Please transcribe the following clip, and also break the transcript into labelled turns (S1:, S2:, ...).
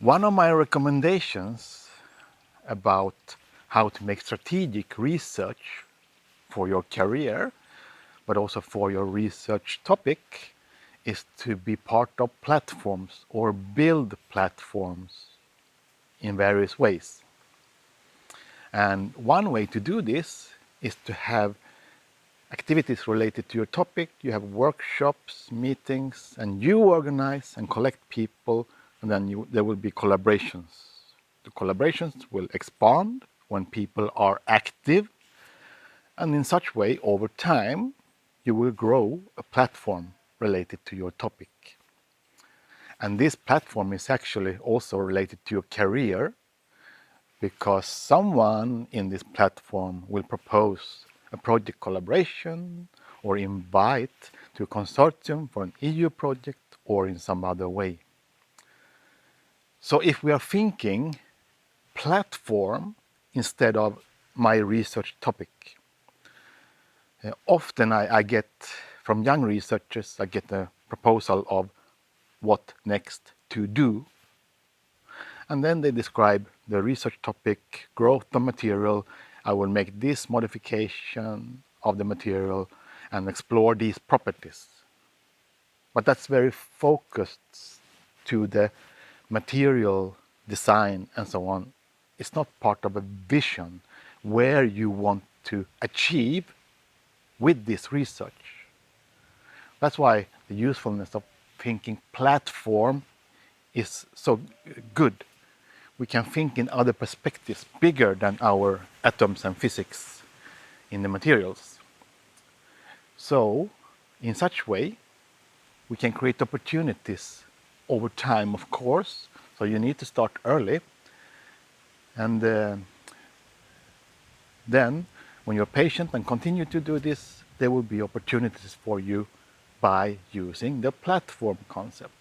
S1: One of my recommendations about how to make strategic research for your career, but also for your research topic, is to be part of platforms or build platforms in various ways. And one way to do this is to have activities related to your topic. You have workshops, meetings, and you organize and collect people, and then there will be collaborations. The collaborations will expand when people are active, and in such way, over time, you will grow a platform related to your topic. And this platform is actually also related to your career, because someone in this platform will propose a project collaboration or invite to a consortium for an EU project or in some other way. So if we are thinking platform instead of my research topic, often I get from young researchers, I get a proposal of what next to do. And then they describe the research topic, growth of material. I will make this modification of the material and explore these properties. But that's very focused to the material design and so on. It's not part of a vision where you want to achieve with this research. That's why the usefulness of thinking platform is so good. We can think in other perspectives bigger than our atoms and physics in the materials. So, in such way, we can create opportunities over time, of course. So you need to start early. And then, when you're patient and continue to do this, there will be opportunities for you by using the platform concept.